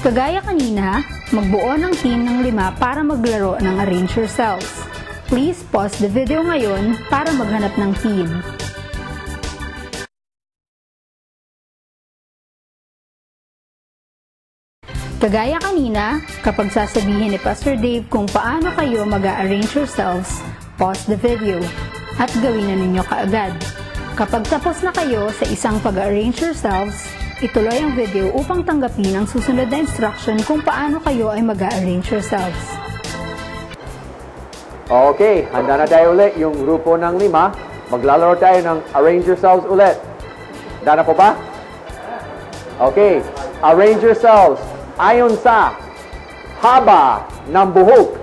Kagaya kanina, magbuo ng team ng 5 para maglaro ng Arrange Yourselves. Please pause the video ngayon para maghanap ng team. Kagaya kanina, kapag sasabihin ni Pastor Dave kung paano kayo mag-arrange yourselves, pause the video at gawin na ninyo kaagad. Kapag tapos na kayo sa isang pag-arrange yourselves, ituloy ang video upang tanggapin ang susunod na instruction kung paano kayo ay mag-arrange yourselves. Okay, handa na tayo ulit yung grupo ng 5. Maglalaro tayo ng arrange yourselves ulit. Handa na po ba? Okay, arrange yourselves ayon sa haba ng buhok.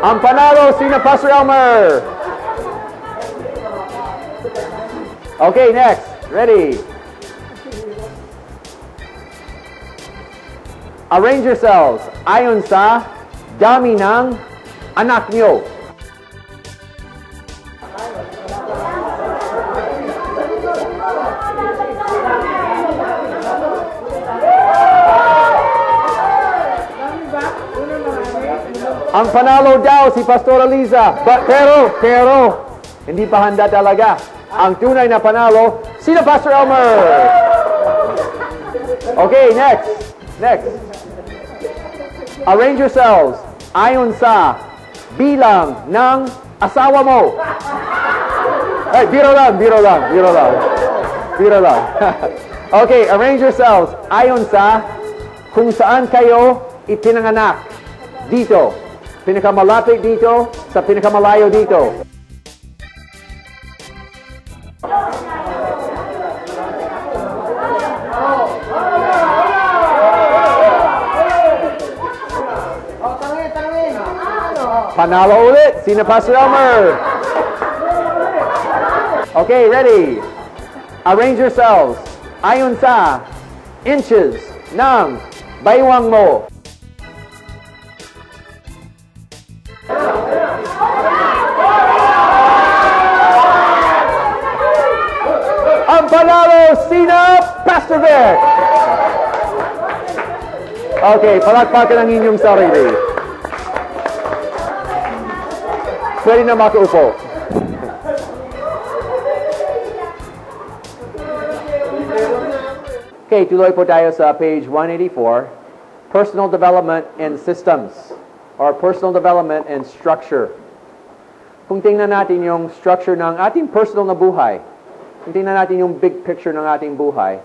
Ang panalo, sina Pastor Elmer. Okay, next. Ready. Arrange yourselves ayon sa dami ng anak nyo. Ang panalo daw si Pastora Liza. Pero, hindi pa handa talaga. Ang tunay na panalo, sina Pastor Elmer. Okay, next. Arrange yourselves ayon sa bilang ng asawa mo. Ay, biro lang. Okay, arrange yourselves ayon sa kung saan kayo ipinanganak. Dito. Pinakamalapit dito sa pinakamalayo dito. Panalo ulit, sina Pastor Elmer. Okay, ready. Arrange yourselves ayon sa inches ng baywang mo. Ang panalo, sina Pastor Vic. Okay, palakpakan ang inyong sarili. Pwede na makiupo. Okay, tuloy po tayo sa page 184. Personal Development and Systems or Personal Development and Structure. Kung tingnan natin yung structure ng ating personal na buhay, kung tingnan natin yung big picture ng ating buhay,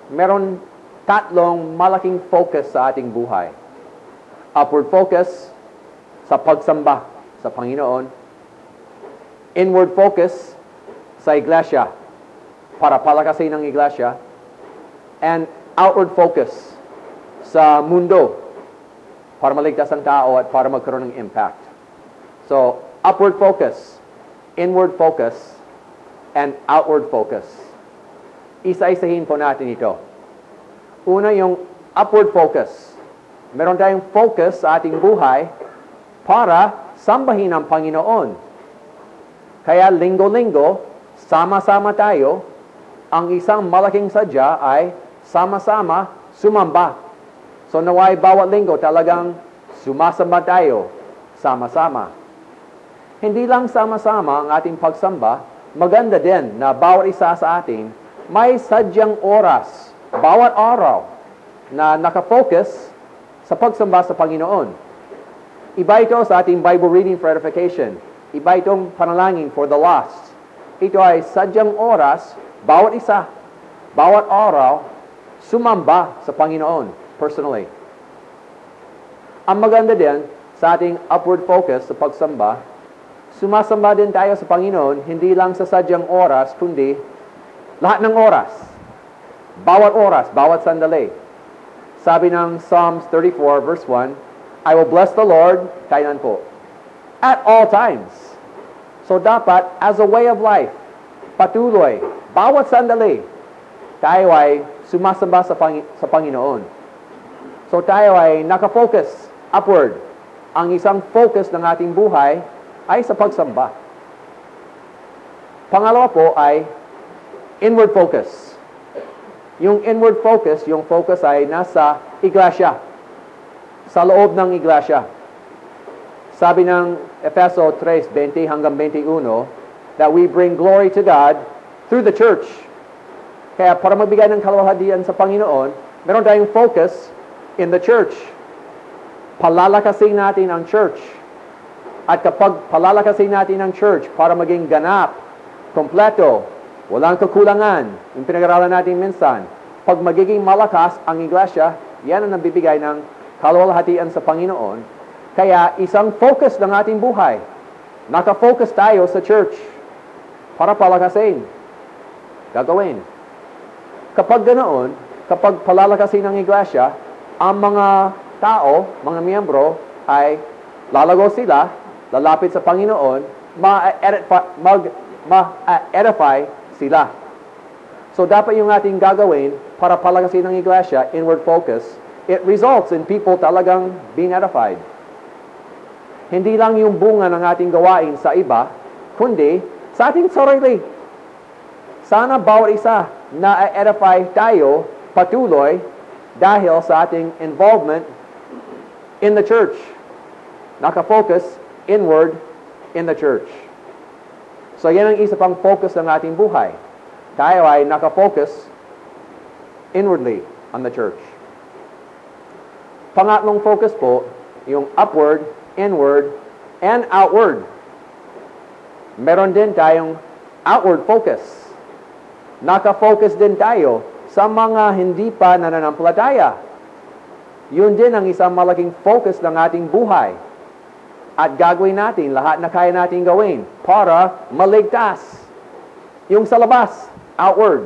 meron 3 malaking focus sa ating buhay. Upward focus sa pagsamba sa Panginoon. Inward focus sa iglesia para palakasin ng iglesia. And outward focus sa mundo para maligtas ang tao at para magkaroon ng impact. So, upward focus, inward focus, and outward focus. Isa-isahin po natin ito. Una, yung upward focus. Meron tayong focus sa ating buhay para sambahin ang Panginoon. Kaya linggo-linggo, sama-sama tayo. Ang isang malaking sadya ay sama-sama sumamba. So naway bawat linggo talagang sumasamba tayo sama-sama. Hindi lang sama-sama ang ating pagsamba, maganda din na bawat isa sa atin may sadyang oras, bawat araw, na nakafocus sa pagsamba sa Panginoon. Iba ito sa ating Bible reading for edification. Iba itong panalangin for the lost. Ito ay sadyang oras, bawat isa, bawat araw, sumamba sa Panginoon personally. Ang maganda din sa ating upward focus sa pagsamba, sumasamba din tayo sa Panginoon, hindi lang sa sadyang oras, kundi lahat ng oras. Bawat sandali. Sabi ng Psalms 34 verse 1, I will bless the Lord, kailan po? At all times. So dapat, as a way of life, patuloy, bawat sandali, tayo ay sumasamba sa Panginoon. So tayo ay nakafocus upward. Ang isang focus ng ating buhay ay sa pagsamba. Pangalawa po ay inward focus. Yung inward focus, yung focus ay nasa iglesia. Sa loob ng iglesia. Sabi ng Efeso 3:20 hanggang 21, that we bring glory to God through the church. Kaya para magbigay ng kaluwalhatian sa Panginoon, meron tayong focus in the church. Palalakasin natin ang church. At kapag palalakasin natin ang church para maging ganap, kompleto, walang kakulangan, yung pinag-aralan natin minsan, pag magiging malakas ang iglesia, yan ang nabibigay ng kaluwalhatian sa Panginoon. Kaya isang focus ng ating buhay, nakafocus tayo sa church para palakasin, gagawin. Kapag ganoon, kapag palalakasin ng iglesia, ang mga tao, mga miyembro, ay lalago sila, lalapit sa Panginoon, ma-edify sila. So dapat yung ating gagawin para palakasin ng iglesia, inward focus, it results in people talagang being edified. Hindi lang yung bunga ng ating gawain sa iba, kundi sa ating sarili. Sana bawat isa na edify tayo patuloy dahil sa ating involvement in the church. Nakafocus inward in the church. So yan ang isa pang focus ng ating buhay. Tayo ay nakafocus inwardly on the church. Pangatlong focus po, yung upward, inward, and outward. Meron din tayong outward focus. Naka-focus din tayo sa mga hindi pa nananampalataya. Yun din ang isang malaking focus ng ating buhay. At gagawin natin lahat na kaya natin gawin para maligtas. Yung sa labas, outward.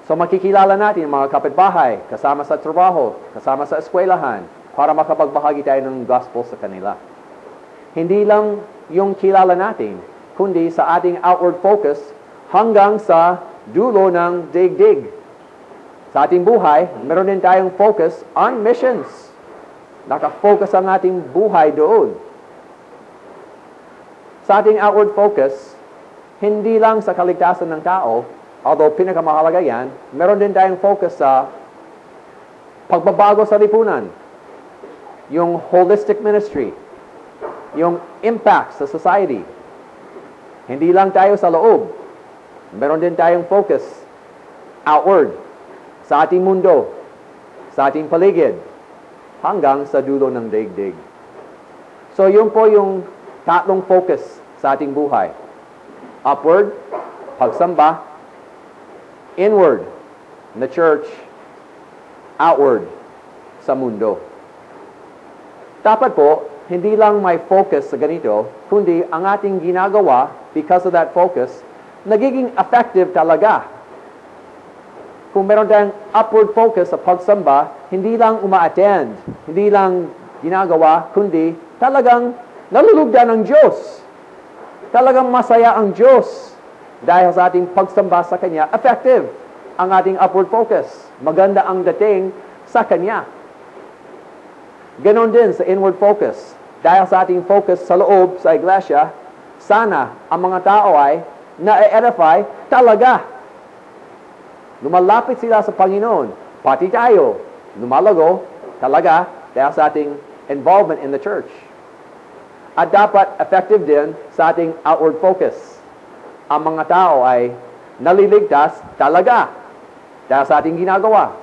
So makikilala natin mga kapitbahay, kasama sa trabaho, kasama sa eskwelahan, para makapagbahagi tayo ng gospel sa kanila. Hindi lang yung kilala natin, kundi sa ating outward focus hanggang sa dulo ng daigdig. Sa ating buhay, meron din tayong focus on missions. Nakafocus ang ating buhay doon. Sa ating outward focus, hindi lang sa kaligtasan ng tao, although pinakamahalaga yan, meron din tayong focus sa pagbabago sa lipunan. Yung holistic ministry, yung impact sa society. Hindi lang tayo sa loob. Meron din tayong focus outward sa ating mundo, sa ating paligid, hanggang sa dulo ng daigdig. So yun po yung tatlong focus sa ating buhay. Upward, pagsamba. Inward, in the church. Outward, sa mundo. Dapat po, hindi lang may focus sa ganito, kundi ang ating ginagawa, because of that focus, nagiging effective talaga. Kung meron tayong upward focus sa pagsamba, hindi lang uma-attend, hindi lang ginagawa, kundi talagang nalulugdan ng Diyos. Talagang masaya ang Diyos dahil sa ating pagsamba sa Kanya, effective ang ating upward focus. Maganda ang dating sa Kanya. Ganon din sa inward focus. Dahil sa ating focus sa loob, sa iglesia, sana ang mga tao ay na-edify talaga. Lumalapit sila sa Panginoon. Pati tayo, lumalago talaga dahil sa ating involvement in the church. At dapat effective din sa ating outward focus. Ang mga tao ay naliligtas talaga dahil sa ating ginagawa.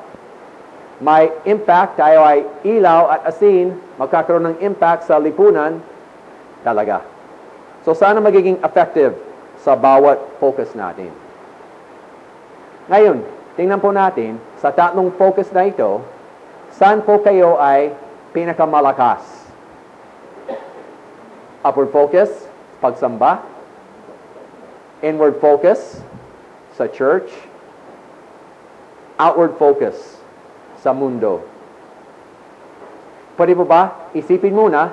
May impact, tayo ay ilaw at asin, magkakaroon ng impact sa lipunan talaga. So sana magiging effective sa bawat focus natin. Ngayon, tingnan po natin sa tatlong focus na ito, saan po kayo ay pinakamalakas? Upward focus, pagsamba. Inward focus, sa church. Outward focus, sa mundo. Pwede po ba? Isipin muna,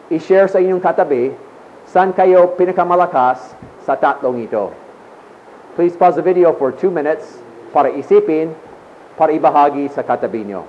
i-share sa inyong katabi, saan kayo pinakamalakas sa tatlong ito. Please pause the video for 2 minutes para isipin, para ibahagi sa katabi nyo.